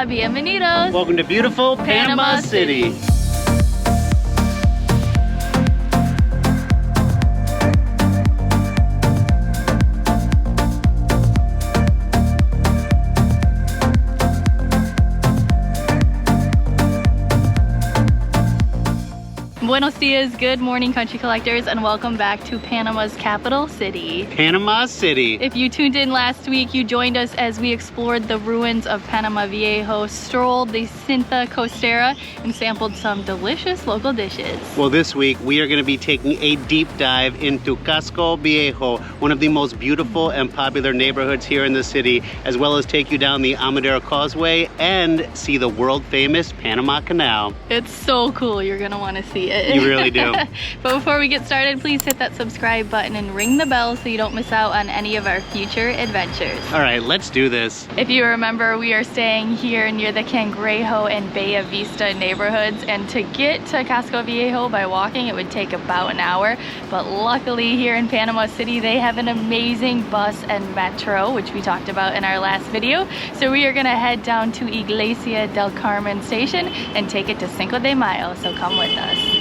Hola, bienvenidos. Welcome to beautiful Panama City. Buenos dias, good morning country collectors, and welcome back to Panama's capital city. Panama City. If you tuned in last week, you joined us as we explored the ruins of Panama Viejo, strolled the Cinta Costera, and sampled some delicious local dishes. Well, this week we are going to be taking a deep dive into Casco Viejo, one of the most beautiful and popular neighborhoods here in the city, as well as take you down the Amador Causeway and see the world-famous Panama Canal. It's so cool, you're going to want to see it. You really do. But before we get started, please hit that subscribe button and ring the bell so you don't miss out on any of our future adventures. All right, let's do this. If you remember, we are staying here near the Cangrejo and Bella Vista neighborhoods, and to get to Casco Viejo by walking, it would take about an hour. But luckily here in Panama City, they have an amazing bus and metro, which we talked about in our last video. So we are gonna head down to Iglesia del Carmen station and take it to Cinco de Mayo, so come with us.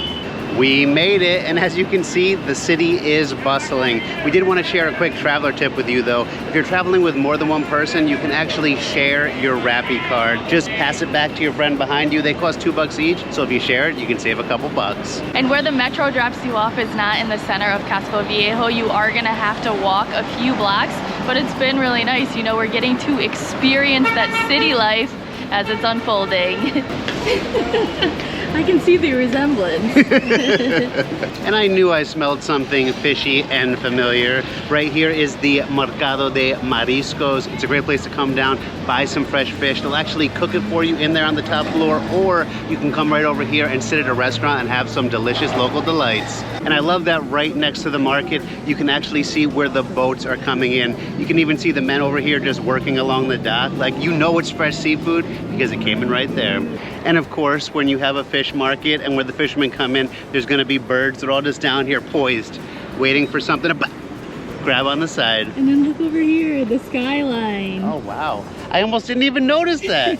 We made it, and as you can see, the city is bustling. We did want to share a quick traveler tip with you though. If you're traveling with more than one person, you can actually share your Rappi card. Just pass it back to your friend behind you. They cost $2 each, so if you share it, you can save a couple bucks. And where the metro drops you off is not in the center of Casco Viejo. You are gonna have to walk a few blocks, but it's been really nice. You know, we're getting to experience that city life as it's unfolding. I can see the resemblance. And I knew I smelled something fishy and familiar. Right here is the Mercado de Mariscos. It's a great place to come down, buy some fresh fish. They'll actually cook it for you in there on the top floor, or you can come right over here and sit at a restaurant and have some delicious local delights. And I love that right next to the market, you can actually see where the boats are coming in. You can even see the men over here just working along the dock. Like, you know it's fresh seafood because it came in right there. And of course, when you have a fish market and where the fishermen come in, there's gonna be birds. They're all just down here poised, waiting for something to grab on the side. And then look over here, the skyline. Oh, wow. I almost didn't even notice that.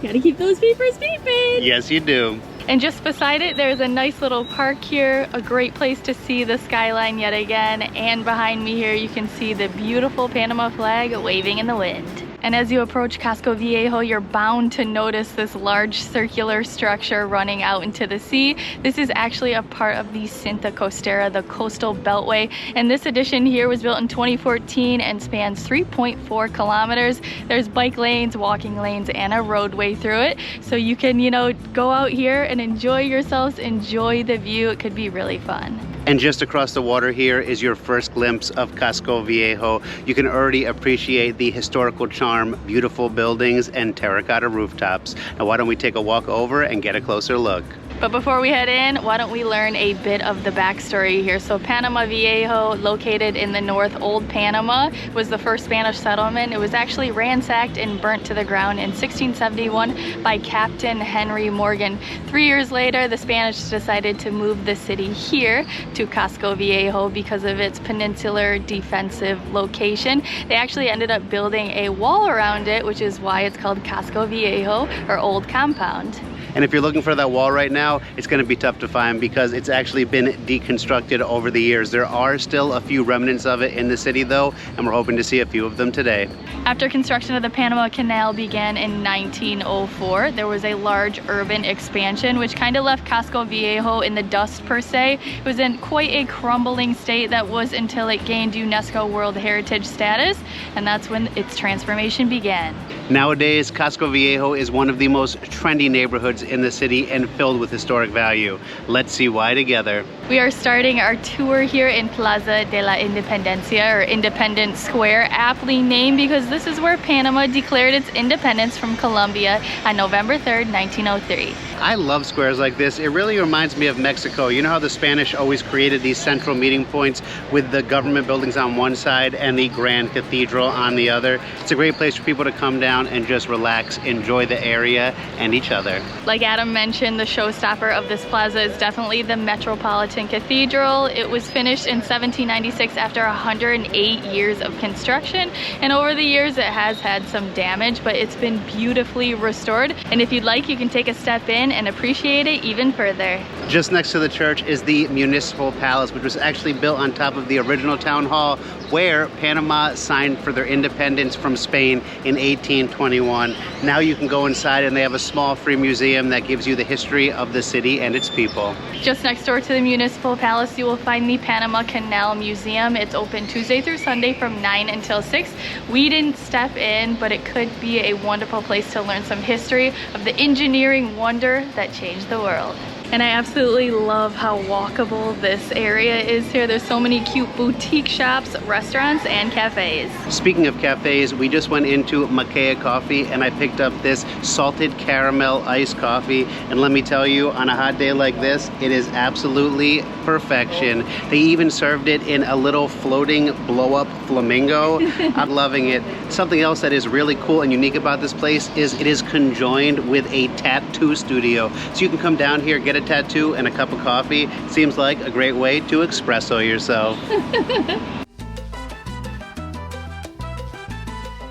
Gotta keep those peepers peeping. Yes, you do. And just beside it, there's a nice little park here, a great place to see the skyline yet again. And behind me here, you can see the beautiful Panama flag waving in the wind. And as you approach Casco Viejo, you're bound to notice this large circular structure running out into the sea. This is actually a part of the Cinta Costera, the coastal beltway. And this addition here was built in 2014 and spans 3.4 kilometers. There's bike lanes, walking lanes, and a roadway through it. So you can, you know, go out here and enjoy yourselves, enjoy the view. It could be really fun. And just across the water here is your first glimpse of Casco Viejo. You can already appreciate the historical charm, beautiful buildings, and terracotta rooftops. Now why don't we take a walk over and get a closer look? But before we head in, why don't we learn a bit of the backstory here. So Panama Viejo, located in the north, Old Panama, was the first Spanish settlement. It was actually ransacked and burnt to the ground in 1671 by Captain Henry Morgan. 3 years later, the Spanish decided to move the city here to Casco Viejo because of its peninsular defensive location. They actually ended up building a wall around it, which is why it's called Casco Viejo, or Old Compound. And if you're looking for that wall right now, it's going to be tough to find because it's actually been deconstructed over the years. There are still a few remnants of it in the city though, and we're hoping to see a few of them today. After construction of the Panama Canal began in 1904, there was a large urban expansion which kind of left Casco Viejo in the dust per se. It was in quite a crumbling state that was until it gained UNESCO World Heritage status, and that's when its transformation began. Nowadays, Casco Viejo is one of the most trendy neighborhoods in the city and filled with historic value. Let's see why together. We are starting our tour here in Plaza de la Independencia, or Independence Square, aptly named because this is where Panama declared its independence from Colombia on November 3rd, 1903. I love squares like this. It really reminds me of Mexico. You know how the Spanish always created these central meeting points with the government buildings on one side and the Grand Cathedral on the other? It's a great place for people to come down down and just relax, enjoy the area and each other. Like Adam mentioned, the showstopper of this plaza is definitely the Metropolitan Cathedral. It was finished in 1796 after 108 years of construction, and over the years it has had some damage, but it's been beautifully restored. And if you'd like, you can take a step in and appreciate it even further. Just next to the church is the Municipal Palace, which was actually built on top of the original town hall where Panama signed for their independence from Spain in 1821. Now you can go inside and they have a small free museum that gives you the history of the city and its people. Just next door to the Municipal Palace, you will find the Panama Canal Museum. It's open Tuesday through Sunday from 9 until 6. We didn't step in, but it could be a wonderful place to learn some history of the engineering wonder that changed the world. And I absolutely love how walkable this area is here. There's so many cute boutique shops, restaurants, and cafes. Speaking of cafes, we just went into Makea Coffee and I picked up this salted caramel iced coffee. And let me tell you, on a hot day like this, it is absolutely perfection. They even served it in a little floating blow-up flamingo. I'm loving it. Something else that is really cool and unique about this place is it is conjoined with a tattoo studio. So you can come down here, get a tattoo and a cup of coffee. Seems like a great way to espresso yourself.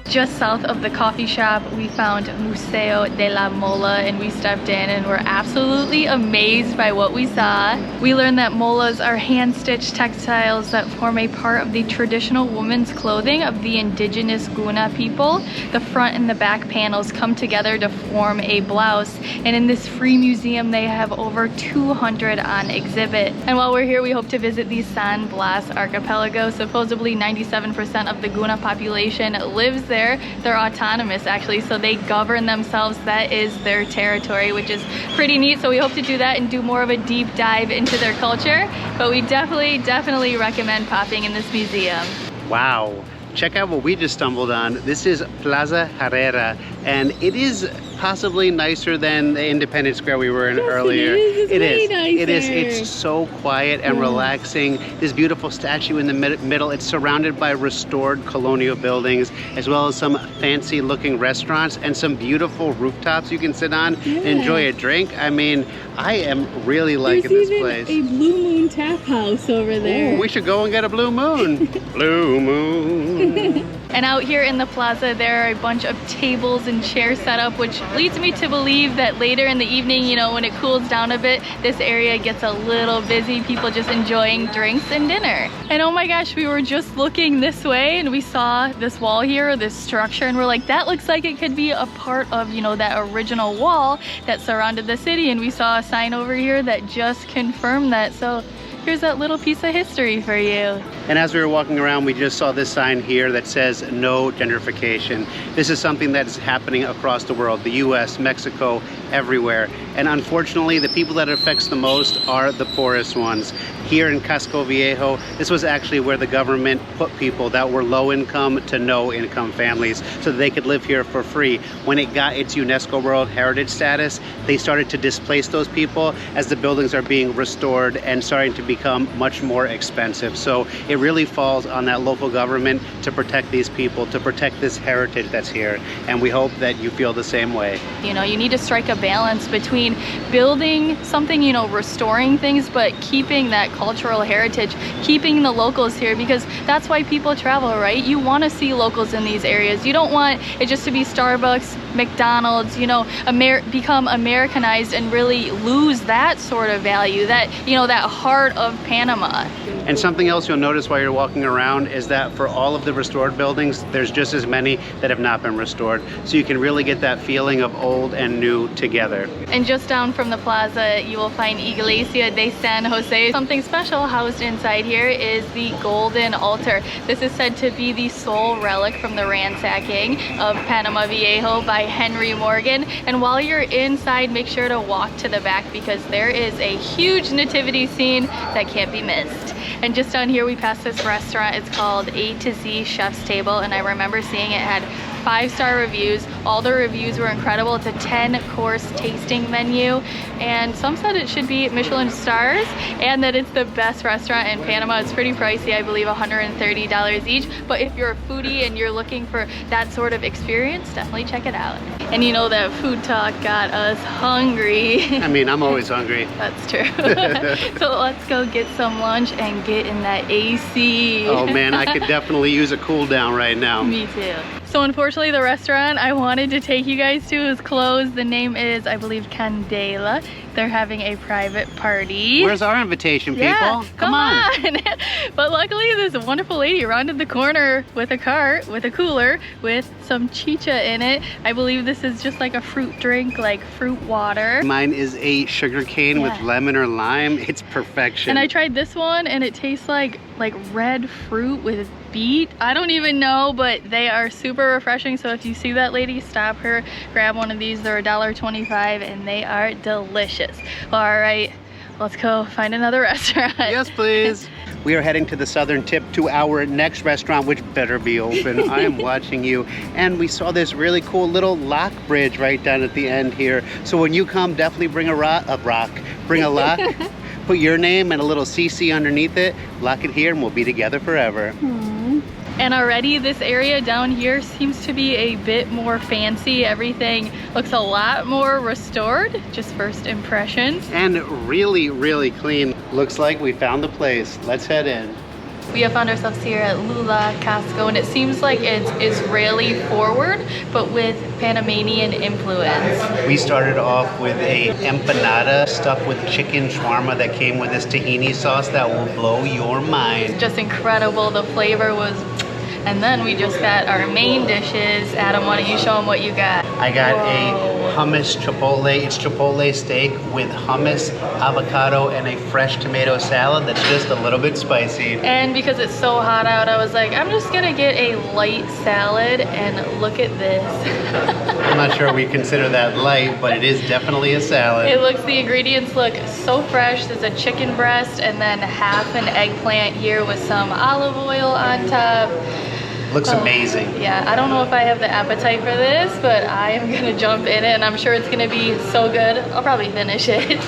Just south of the coffee shop, we found Museo de la Mola, and we stepped in and were absolutely amazed by what we saw. We learned that molas are hand-stitched textiles that form a part of the traditional women's clothing of the indigenous Guna people. The front and the back panels come together to form a blouse, and in this free museum they have over 200 on exhibit. And while we're here, we hope to visit the San Blas archipelago. Supposedly 97% of the Guna population lives there. They're autonomous actually, so they govern themselves. That is their territory, which is pretty neat. So we hope to do that and do more of a deep dive into their culture. But we definitely recommend popping in this museum. Wow. Check out what we just stumbled on. This is Plaza Herrera, and it is possibly nicer than the Independence Square we were in earlier. It is. It is. It's so quiet and relaxing. This beautiful statue in the middle. It's surrounded by restored colonial buildings, as well as some fancy looking restaurants and some beautiful rooftops you can sit on and enjoy a drink. I mean, I am really liking this place. There's even a Blue Moon tap house over there. Ooh, we should go and get a Blue Moon. Blue Moon. And out here in the plaza, there are a bunch of tables and chairs set up, which leads me to believe that later in the evening, you know, when it cools down a bit, this area gets a little busy, people just enjoying drinks and dinner. And oh my gosh, we were just looking this way and we saw this wall here, this structure, and we're like, that looks like it could be a part of, you know, that original wall that surrounded the city. And we saw a sign over here that just confirmed that. So here's that little piece of history for you. And as we were walking around, we just saw this sign here that says no gentrification. This is something that is happening across the world, the US, Mexico, everywhere. And unfortunately, the people that it affects the most are the poorest ones. Here in Casco Viejo, this was actually where the government put people that were low income to no income families so that they could live here for free. When it got its UNESCO World Heritage status, they started to displace those people as the buildings are being restored and starting to become much more expensive. So it really falls on that local government to protect these people, to protect this heritage that's here. And we hope that you feel the same way. You know, you need to strike a balance between building something, you know, restoring things, but keeping that cultural heritage, keeping the locals here, because that's why people travel, right? You want to see locals in these areas. You don't want it just to be Starbucks, McDonald's, you know, become Americanized and really lose that sort of value, that, you know, that heart of Panama. And something else you'll notice while you're walking around is that for all of the restored buildings, there's just as many that have not been restored. So you can really get that feeling of old and new together. And just down from the plaza, you will find Iglesia de San Jose. Something special housed inside here is the golden altar. This is said to be the sole relic from the ransacking of Panama Viejo by Henry Morgan. And while you're inside, make sure to walk to the back because there is a huge nativity scene that can't be missed. And just down here we passed this restaurant. It's called A to Z Chef's Table, and I remember seeing it had 5-star reviews. All the reviews were incredible. It's a 10-course tasting menu, and some said it should be Michelin stars and that it's the best restaurant in Panama. It's pretty pricey, I believe $130 each, but if you're a foodie and you're looking for that sort of experience, definitely check it out. And you know that food talk got us hungry. I mean, I'm always hungry. That's true. So let's go get some lunch and get in that AC. Oh man, I could definitely use a cool down right now. Me too. So unfortunately the restaurant I wanted to take you guys to is closed. The name is, I believe, Candela. They're having a private party. Where's our invitation, people? Yeah, come on. But luckily this wonderful lady rounded the corner with a cart, with a cooler, with some chicha in it. I believe this is just like a fruit drink, like fruit water. Mine is a sugar cane with lemon or lime. It's perfection. And I tried this one and it tastes like red fruit with beet. I don't even know, but they are super refreshing. So if you see that lady, stop her, grab one of these. They're $1.25 and they are delicious. All right, let's go find another restaurant. Yes, please. We are heading to the southern tip to our next restaurant, which better be open. I am watching you. And we saw this really cool little lock bridge right down at the end here. So when you come, definitely bring a rock, bring a lock. Put your name and a little CC underneath it, lock it here, and we'll be together forever. And already this area down here seems to be a bit more fancy. Everything looks a lot more restored, just first impressions. And really, really clean. Looks like we found the place. Let's head in. We have found ourselves here at Lula Casco, and it seems like it's Israeli forward, but with Panamanian influence. We started off with a empanada stuffed with chicken shawarma that came with this tahini sauce that will blow your mind. Just incredible. The flavor was... And then we just got our main dishes. Adam, why don't you show them what you got? I got a hummus chipotle. It's chipotle steak with hummus, avocado, and a fresh tomato salad that's just a little bit spicy. And because it's so hot out, I was like, I'm just gonna get a light salad, and look at this. I'm not sure we consider that light, but it is definitely a salad. The ingredients look so fresh. There's a chicken breast and then half an eggplant here with some olive oil on top. Looks amazing. Yeah, I don't know if I have the appetite for this, but I am gonna jump in it, and I'm sure it's gonna be so good. I'll probably finish it.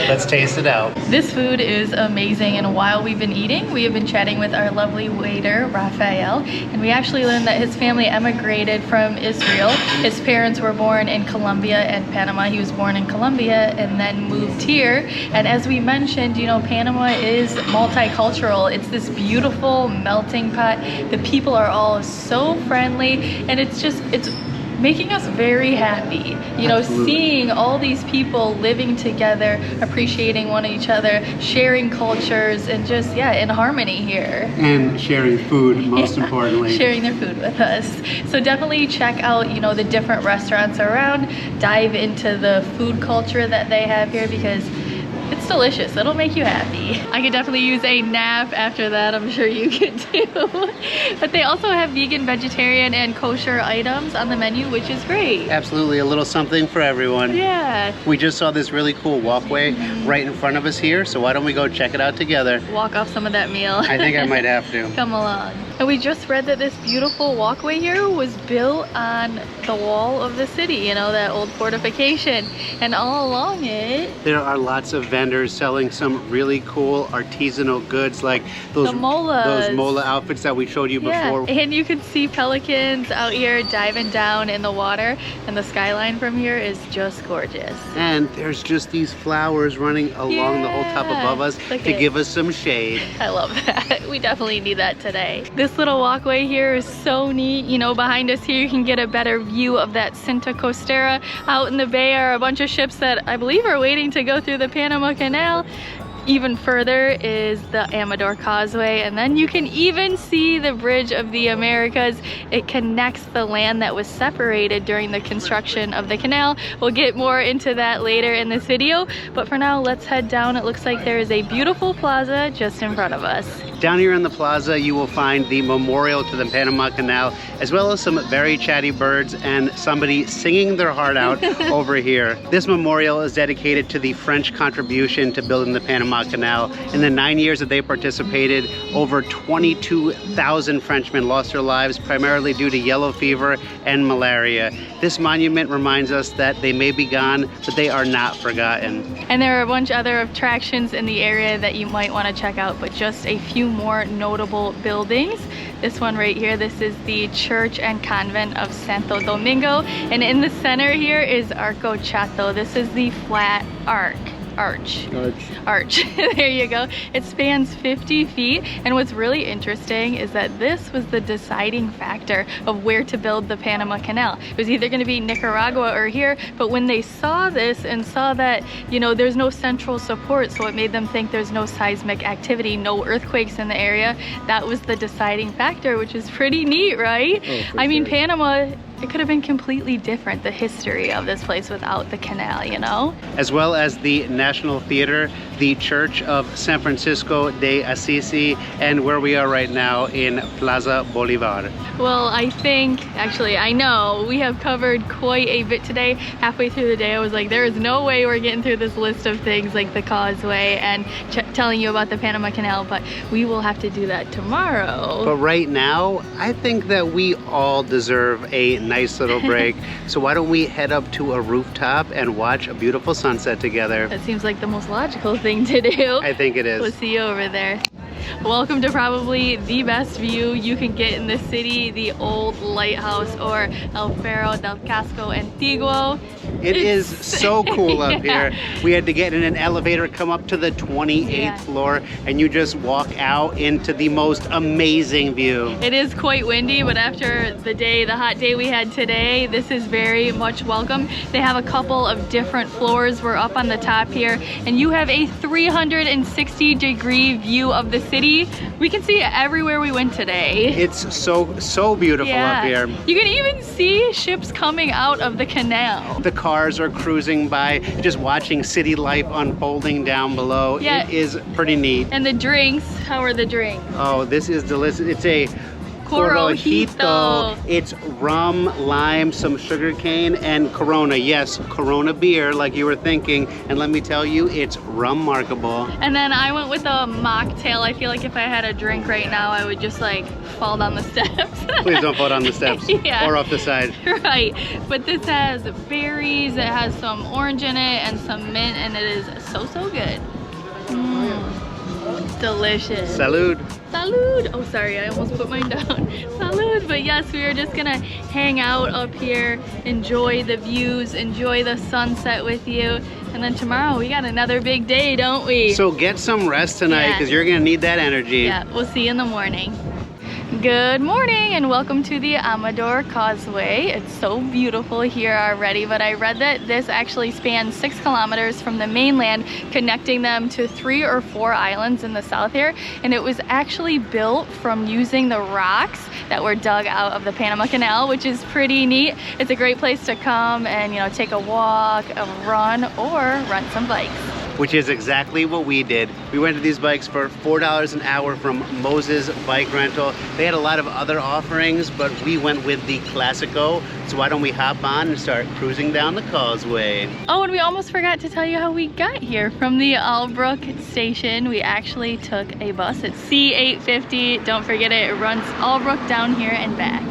Let's taste it out. This food is amazing, and while we've been eating, we have been chatting with our lovely waiter, Rafael, and we actually learned that his family emigrated from Israel. His parents were born in Colombia and Panama. He was born in Colombia and then moved here. And as we mentioned, you know, Panama is multicultural. It's this beautiful melting pot. The people are all so friendly, and it's making us very happy, you know. Absolutely. Seeing all these people living together, appreciating one each other, sharing cultures, and just, yeah, in harmony here. And sharing food, most importantly. Sharing their food with us. So definitely check out, you know, the different restaurants around, dive into the food culture that they have here, because it's delicious. It'll make you happy. I could definitely use a nap after that. I'm sure you could too. But they also have vegan, vegetarian, and kosher items on the menu, which is great. Absolutely, a little something for everyone. Yeah. We just saw this really cool walkway right in front of us here, so why don't we go check it out together? Walk off some of that meal. I think I might have to. Come along. And we just read that this beautiful walkway here was built on the wall of the city, you know, that old fortification. And all along it, there are lots of vendors selling some really cool artisanal goods, like those mola outfits that we showed you before. And you can see pelicans out here diving down in the water, and the skyline from here is just gorgeous. And there's just these flowers running along the whole top above us to give us some shade. I love that. We definitely need that today. This little walkway here is so neat. You know, behind us here you can get a better view of that Cinta Costera. Out in the bay are a bunch of ships that I believe are waiting to go through the Panama Canal. Even further is the Amador Causeway, and then you can even see the Bridge of the Americas. It connects the land that was separated during the construction of the canal. We'll get more into that later in this video, but for now let's head down. It looks like there is a beautiful plaza just in front of us. Down here in the plaza, you will find the memorial to the Panama Canal, as well as some very chatty birds and somebody singing their heart out over here. This memorial is dedicated to the French contribution to building the Panama Canal. In the 9 years that they participated, over 22,000 Frenchmen lost their lives, primarily due to yellow fever and malaria. This monument reminds us that they may be gone, but they are not forgotten. And there are a bunch of other attractions in the area that you might want to check out, but just a few more notable buildings. This one right here, this is the Church and Convent of Santo Domingo. And in the center here is Arco Chato. This is the flat arch. There you go. It spans 50 feet. And what's really interesting is that this was the deciding factor of where to build the Panama Canal. It was either going to be Nicaragua or here, but when they saw this and saw that, you know, there's no central support, so it made them think there's no seismic activity, no earthquakes in the area. That was the deciding factor, which is pretty neat, right? Oh, I mean, Panama, it could have been completely different, the history of this place without the canal, you know? As well as the National Theater, the Church of San Francisco de Assisi, and where we are right now in Plaza Bolivar. Well, I think, actually, I know we have covered quite a bit today. Halfway through the day, I was like, there is no way we're getting through this list of things like the causeway and telling you about the Panama Canal, but we will have to do that tomorrow. But right now, I think that we all deserve a nice little break. So why don't we head up to a rooftop and watch a beautiful sunset together? That seems like the most logical thing to do. I think it is. We'll see you over there. Welcome to probably the best view you can get in the city, the old lighthouse, or El Faro del Casco Antiguo. It is so cool up Yeah. here. We had to get in an elevator, come up to the 28th floor, and you just walk out into the most amazing view. It is quite windy, but after the hot day we had today, this is very much welcome. They have a couple of different floors. We're up on the top here, and you have a 360-degree view of the city. We can see it everywhere we went today. It's so beautiful up here. You can even see ships coming out of the canal. The cars are cruising by, just watching city life unfolding down below. Yeah. It is pretty neat. And the drinks, how are the drinks? Oh, this is delicious. It's a Corojito. It's rum, lime, some sugar cane, and Corona. Yes, Corona beer, like you were thinking. And let me tell you, it's rum-markable. And then I went with a mocktail. I feel like if I had a drink right now, I would just like fall down the steps. Please don't fall down the steps Yeah. or off the side. Right, but this has berries, it has some orange in it and some mint, and it is so good. Delicious. Salud. Salud. Oh, sorry, I almost put mine down. Salud. But yes, we are just gonna hang out up here, enjoy the views, enjoy the sunset with you. And then tomorrow we got another big day, don't we? So get some rest tonight, because you're gonna need that energy. Yeah, we'll see you in the morning. Good morning and welcome to the Amador Causeway. It's so beautiful here already, but I read that this actually spans 6 kilometers from the mainland, connecting them to 3 or 4 islands in the south here. And it was actually built from using the rocks that were dug out of the Panama Canal, which is pretty neat. It's a great place to come and, you know, take a walk, a run, or rent some bikes. Which is exactly what we did. We rented these bikes for $4 an hour from Moses Bike Rental. They had a lot of other offerings, but we went with the Classico. So why don't we hop on and start cruising down the causeway? Oh, and we almost forgot to tell you how we got here. From the Albrook station, we actually took a bus. It's C850. Don't forget it. It runs Albrook down here and back.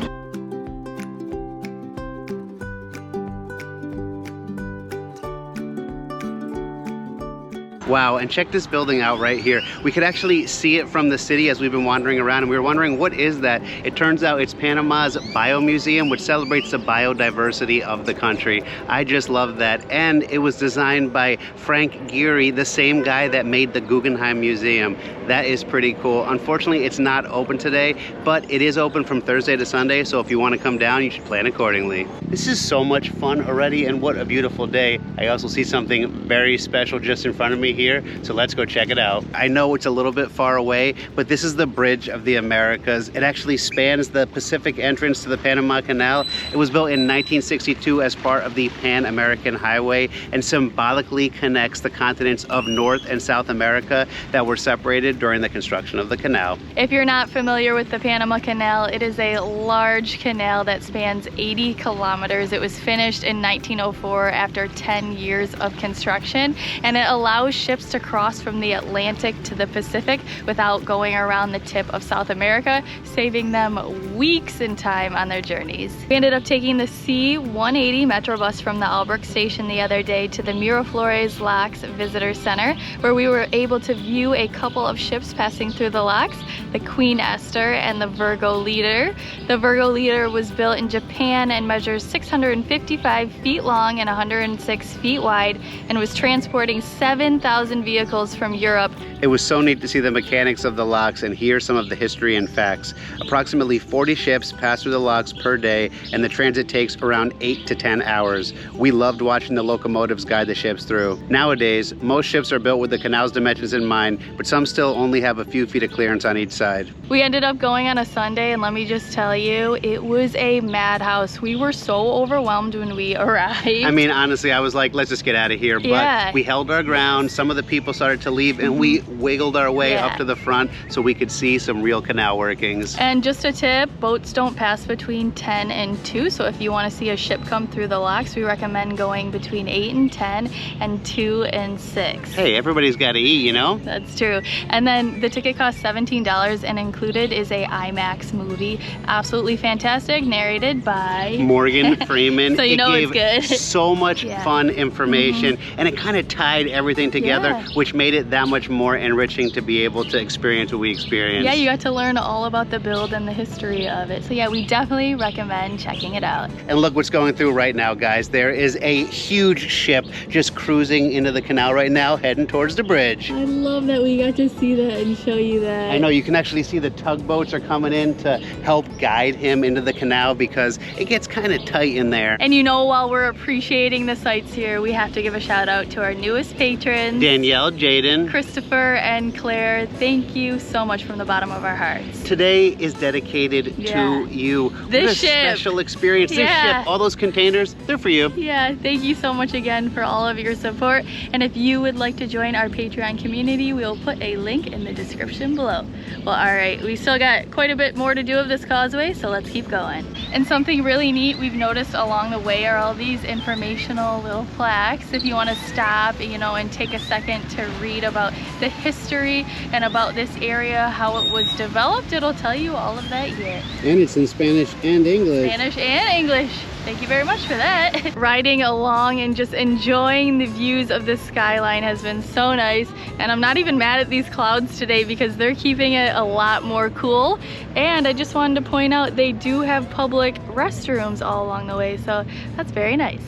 Wow, and check this building out right here. We could actually see it from the city as we've been wandering around, and we were wondering, what is that? It turns out it's Panama's Biomuseum, which celebrates the biodiversity of the country. I just love that. And it was designed by Frank Gehry, the same guy that made the Guggenheim Museum. That is pretty cool. Unfortunately, it's not open today, but it is open from Thursday to Sunday, so if you want to come down, you should plan accordingly. This is so much fun already, and what a beautiful day. I also see something very special just in front of me right here, so let's go check it out. I know it's a little bit far away, but this is the Bridge of the Americas. It actually spans the Pacific entrance to the Panama Canal. It was built in 1962 as part of the Pan American Highway and symbolically connects the continents of North and South America that were separated during the construction of the canal. If you're not familiar with the Panama Canal, it is a large canal that spans 80 kilometers. It was finished in 1904 after 10 years of construction, and it allows ships to cross from the Atlantic to the Pacific without going around the tip of South America, saving them weeks in time on their journeys. We ended up taking the C-180 Metro bus from the Albrook station the other day to the Miraflores Locks Visitors Center, where we were able to view a couple of ships passing through the locks, the Queen Esther and the Virgo Leader. The Virgo Leader was built in Japan and measures 655 feet long and 106 feet wide and was transporting 7,000 vehicles from Europe. It was so neat to see the mechanics of the locks and hear some of the history and facts. Approximately 40 ships pass through the locks per day, and the transit takes around 8 to 10 hours. We loved watching the locomotives guide the ships through. Nowadays, most ships are built with the canal's dimensions in mind, but some still only have a few feet of clearance on each side. We ended up going on a Sunday, and let me just tell you, it was a madhouse. We were so overwhelmed when we arrived. I mean, honestly, I was like, let's just get out of here. Yeah. But we held our ground. Some of the people started to leave, and we wiggled our way up to the front so we could see some real canal workings. And just a tip, boats don't pass between 10 and 2, so if you want to see a ship come through the locks, we recommend going between 8 and 10 and 2 and 6. Hey, everybody's got to eat, you know? That's true. And then the ticket costs $17, and included is a IMAX movie. Absolutely fantastic, narrated by Morgan Freeman. So you know it gave it's good. So much fun information, and it kind of tied everything together, which made it that much more enriching to be able to experience what we experienced. Yeah, you got to learn all about the build and the history of it. So yeah, we definitely recommend checking it out. And look what's going through right now, guys. There is a huge ship just cruising into the canal right now, heading towards the bridge. I love that we got to see that and show you that. I know, you can actually see the tugboats are coming in to help guide him into the canal because it gets kind of tight in there. And you know, while we're appreciating the sights here, we have to give a shout out to our newest patrons, Danielle, Jaden, Christopher, and Claire. Thank you so much from the bottom of our hearts. Today is dedicated to you. This what a ship. Special experience. This ship, all those containers, they're for you. Yeah, thank you so much again for all of your support. And if you would like to join our Patreon community, we'll put a link in the description below. Well, all right, we still got quite a bit more to do of this causeway, so let's keep going. And something really neat we've noticed along the way are all these informational little plaques. If you want to stop, you know, and take a second to read about the history and about this area, how it was developed, it'll tell you all of that here. And it's in Spanish and English. Spanish and English. Thank you very much for that. Riding along and just enjoying the views of the skyline has been so nice. And I'm not even mad at these clouds today because they're keeping it a lot more cool. And I just wanted to point out they do have public restrooms all along the way, so that's very nice.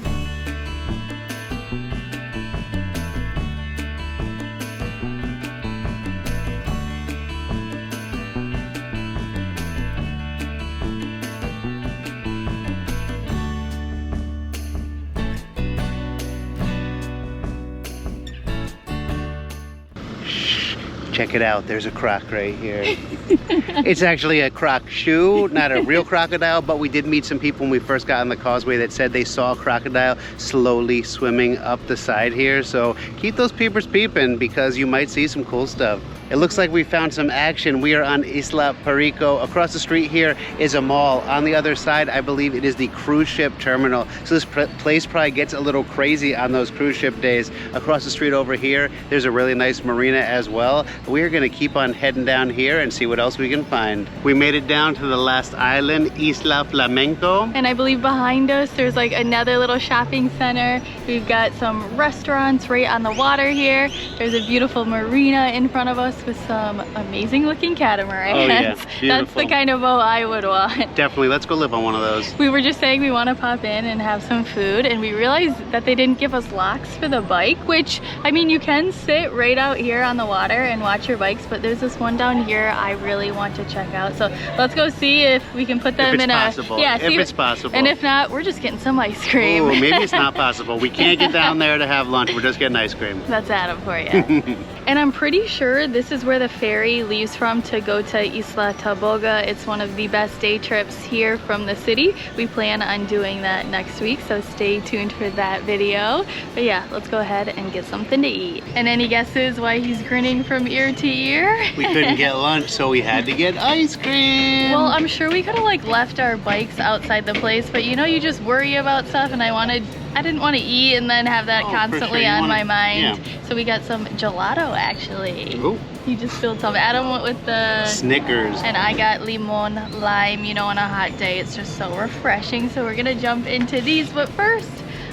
Check it out, there's a croc right here. It's actually a croc shoe, not a real crocodile, but we did meet some people when we first got on the causeway that said they saw a crocodile slowly swimming up the side here. So keep those peepers peeping because you might see some cool stuff. It looks like we found some action. We are on Isla Perico. Across the street here is a mall. On the other side, I believe it is the cruise ship terminal. So this place probably gets a little crazy on those cruise ship days. Across the street over here, there's a really nice marina as well. We're gonna keep on heading down here and see what else we can find. We made it down to the last island, Isla Flamenco. And I believe behind us, there's like another little shopping center. We've got some restaurants right on the water here. There's a beautiful marina in front of us. us with some amazing looking catamarans. Oh yeah, That's beautiful. the kind of boat I would want. Definitely, let's go live on one of those. We were just saying we want to pop in and have some food, and we realized that they didn't give us locks for the bike, which, I mean, you can sit right out here on the water and watch your bikes, but there's this one down here I really want to check out. So let's go see if we can put them in possible. a... Yeah, if it's possible. And if not, we're just getting some ice cream. Ooh, maybe it's not possible. We can't get down there to have lunch. We're just getting ice cream. That's Adam for you. And I'm pretty sure this is where the ferry leaves from to go to Isla Taboga. It's one of the best day trips here from the city. We plan on doing that next week, so stay tuned for that video. But yeah, let's go ahead and get something to eat. And any guesses why he's grinning from ear to ear? We couldn't get lunch, so we had to get ice cream. Well, I'm sure we could have like left our bikes outside the place, but you know, you just worry about stuff, and I didn't want to eat and then have that constantly on my mind. Yeah. So we got some gelato actually. Ooh. You just spilled some. Adam went with the Snickers. and I got limon lime. You know, on a hot day, it's just so refreshing. So we're gonna jump into these, but first,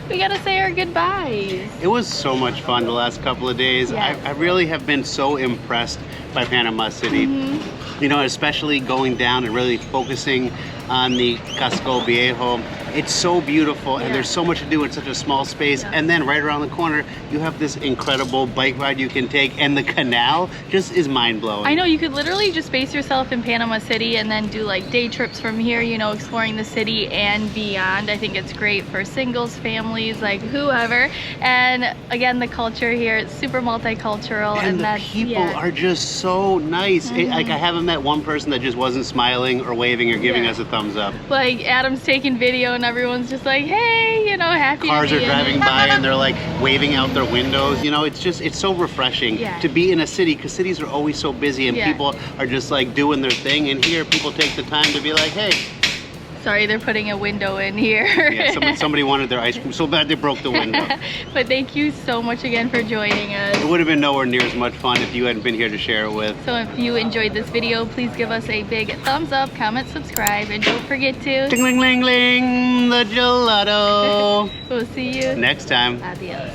we gotta say our goodbyes. It was so much fun the last couple of days. Yes. I really have been so impressed by Panama City. You know, especially going down and really focusing on the Casco Viejo. It's so beautiful, and there's so much to do in such a small space. And then right around the corner, you have this incredible bike ride you can take, and the canal just is mind-blowing. I know, you could literally just base yourself in Panama City and then do like day trips from here, you know, exploring the city and beyond. I think it's great for singles, families, like whoever. And again, the culture here, it's super multicultural, and the people are just so nice. Like, I haven't met one person that just wasn't smiling or waving or giving us a thumbs up. Like, Adam's taking video and everyone's just like, hey, you know, happy Cars to are be driving by and they're like waving out their windows. You know, it's so refreshing to be in a city, because cities are always so busy and people are just like doing their thing. And here, people take the time to be like, hey. Sorry, they're putting a window in here. Yeah, somebody wanted their ice cream so bad they broke the window. But thank you so much again for joining us. It would have been nowhere near as much fun if you hadn't been here to share it with. So if you enjoyed this video, please give us a big thumbs up, comment, subscribe, and don't forget to... Ding, ling, ling, ling, the gelato. We'll see you next time. Adios.